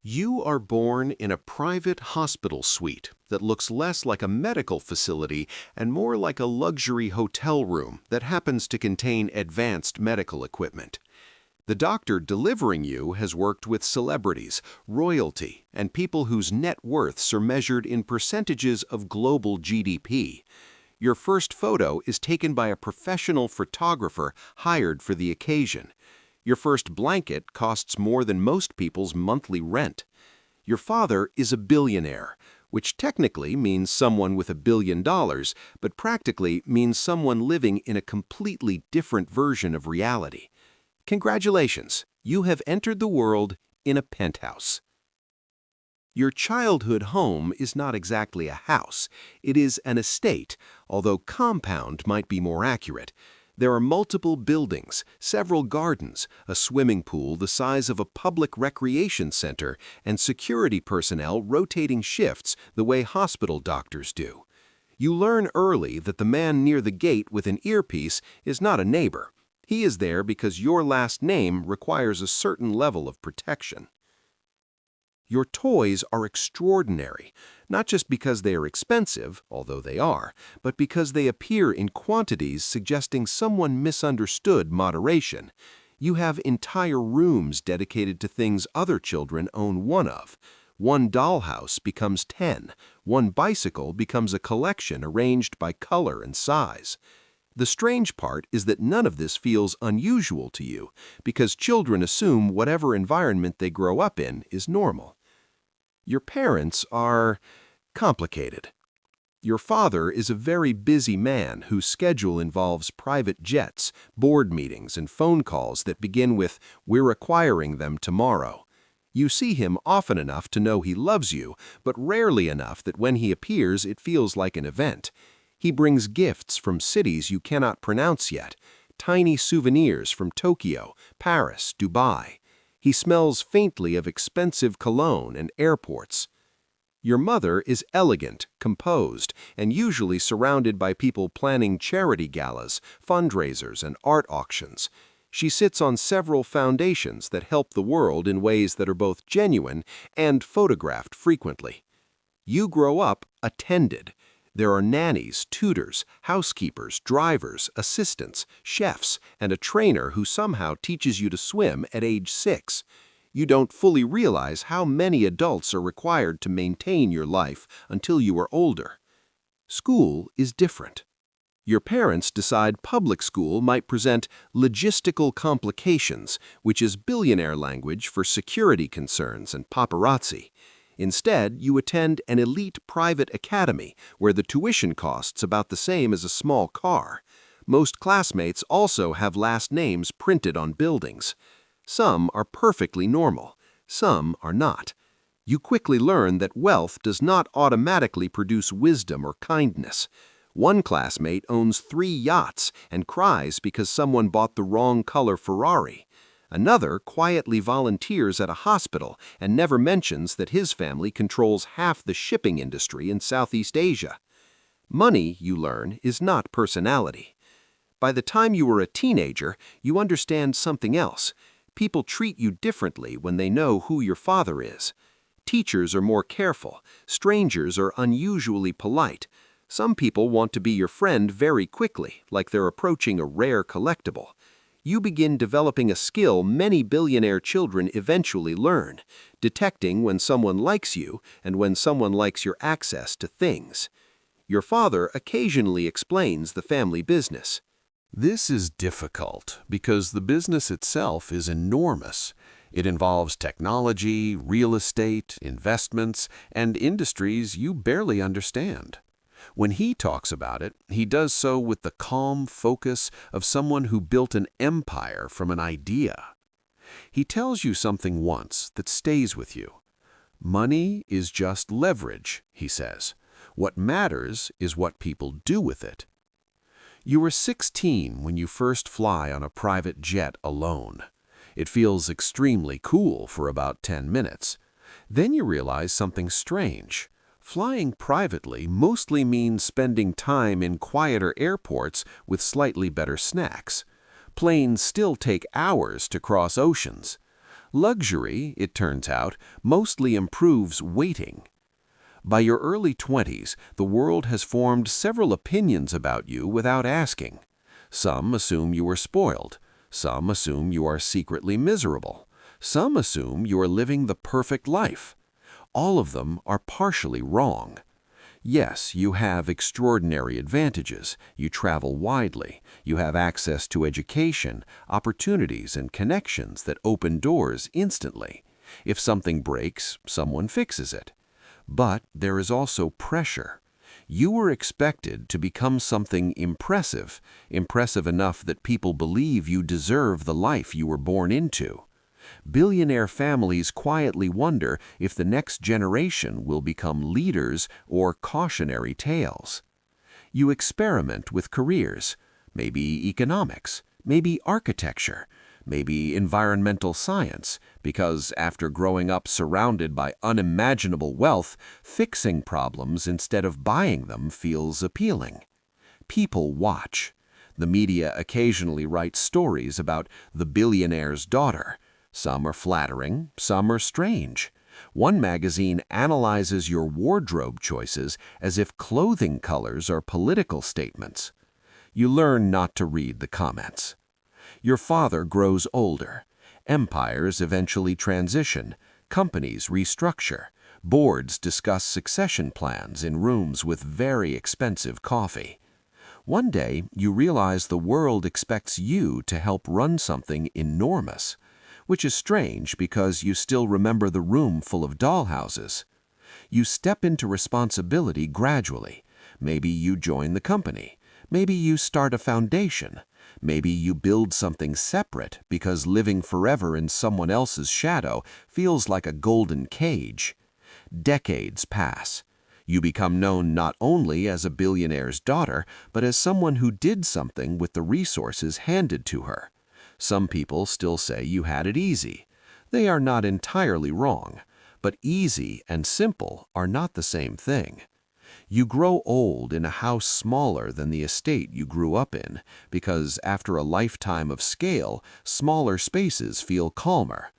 You are born in a private hospital suite that looks less like a medical facility and more like a luxury hotel room that happens to contain advanced medical equipment. The doctor delivering you has worked with celebrities, royalty, and people whose net worths are measured in percentages of global GDP. Your first photo is taken by a professional photographer hired for the occasion. Your first blanket costs more than most people's monthly rent. Your father is a billionaire, which technically means someone with $1 billion, but practically means someone living in a completely different version of reality. Congratulations, you have entered the world in a penthouse. Your childhood home is not exactly a house. It is an estate, although compound might be more accurate. There are multiple buildings, several gardens, a swimming pool the size of a public recreation center, and security personnel rotating shifts the way hospital doctors do. You learn early that the man near the gate with an earpiece is not a neighbor. He is there because your last name requires a certain level of protection. Your toys are extraordinary, not just because they are expensive, although they are, but because they appear in quantities suggesting someone misunderstood moderation. You have entire rooms dedicated to things other children own one of. One dollhouse becomes 10. One bicycle becomes a collection arranged by color and size. The strange part is that none of this feels unusual to you, because children assume whatever environment they grow up in is normal. Your parents are complicated. Your father is a very busy man whose schedule involves private jets, board meetings, and phone calls that begin with, "We're acquiring them tomorrow." You see him often enough to know he loves you, but rarely enough that when he appears it feels like an event. He brings gifts from cities you cannot pronounce yet, tiny souvenirs from Tokyo, Paris, Dubai. He smells faintly of expensive cologne and airports. Your mother is elegant, composed, and usually surrounded by people planning charity galas, fundraisers, and art auctions. She sits on several foundations that help the world in ways that are both genuine and photographed frequently. You grow up attended. There are nannies, tutors, housekeepers, drivers, assistants, chefs, and a trainer who somehow teaches you to swim at age 6. You don't fully realize how many adults are required to maintain your life until you are older. School is different. Your parents decide public school might present logistical complications, which is billionaire language for security concerns and paparazzi. Instead, you attend an elite private academy where the tuition costs about the same as a small car. Most classmates also have last names printed on buildings. Some are perfectly normal, some are not. You quickly learn that wealth does not automatically produce wisdom or kindness. One classmate owns 3 yachts and cries because someone bought the wrong color Ferrari. Another quietly volunteers at a hospital and never mentions that his family controls half the shipping industry in Southeast Asia. Money, you learn, is not personality. By the time you are a teenager, you understand something else. People treat you differently when they know who your father is. Teachers are more careful. Strangers are unusually polite. Some people want to be your friend very quickly, like they're approaching a rare collectible. You begin developing a skill many billionaire children eventually learn, detecting when someone likes you and when someone likes your access to things. Your father occasionally explains the family business. This is difficult because the business itself is enormous. It involves technology, real estate, investments, and industries you barely understand. When he talks about it, he does so with the calm focus of someone who built an empire from an idea. He tells you something once that stays with you. Money is just leverage, he says. What matters is what people do with it. You were 16 when you first fly on a private jet alone. It feels extremely cool for about 10 minutes. Then you realize something strange. Flying privately mostly means spending time in quieter airports with slightly better snacks. Planes still take hours to cross oceans. Luxury, it turns out, mostly improves waiting. By your early 20s, the world has formed several opinions about you without asking. Some assume you are spoiled. Some assume you are secretly miserable. Some assume you are living the perfect life. All of them are partially wrong. Yes, you have extraordinary advantages. You travel widely. You have access to education, opportunities, and connections that open doors instantly. If something breaks, someone fixes it. But there is also pressure. You were expected to become something impressive, impressive enough that people believe you deserve the life you were born into. Billionaire families quietly wonder if the next generation will become leaders or cautionary tales. You experiment with careers, maybe economics, maybe architecture, maybe environmental science, because after growing up surrounded by unimaginable wealth, fixing problems instead of buying them feels appealing. People watch. The media occasionally writes stories about the billionaire's daughter. Some are flattering, some are strange. One magazine analyzes your wardrobe choices as if clothing colors are political statements. You learn not to read the comments. Your father grows older. Empires eventually transition. Companies restructure. Boards discuss succession plans in rooms with very expensive coffee. One day, you realize the world expects you to help run something enormous, which is strange because you still remember the room full of dollhouses. You step into responsibility gradually. Maybe you join the company. Maybe you start a foundation. Maybe you build something separate because living forever in someone else's shadow feels like a golden cage. Decades pass. You become known not only as a billionaire's daughter, but as someone who did something with the resources handed to her. Some people still say you had it easy. They are not entirely wrong, but easy and simple are not the same thing. You grow old in a house smaller than the estate you grew up in, because after a lifetime of scale, smaller spaces feel calmer.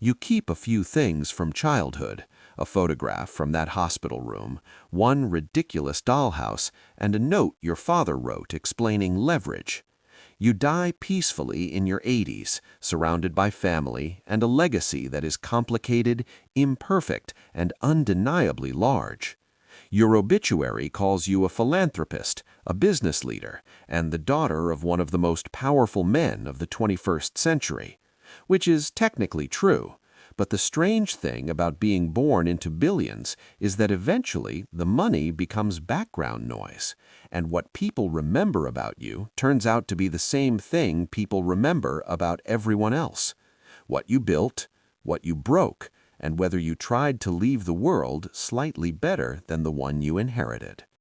You keep a few things from childhood, a photograph from that hospital room, one ridiculous dollhouse, and a note your father wrote explaining leverage. You die peacefully in your 80s, surrounded by family and a legacy that is complicated, imperfect, and undeniably large. Your obituary calls you a philanthropist, a business leader, and the daughter of one of the most powerful men of the 21st century, which is technically true. But the strange thing about being born into billions is that eventually the money becomes background noise, and what people remember about you turns out to be the same thing people remember about everyone else. What you built, what you broke, and whether you tried to leave the world slightly better than the one you inherited.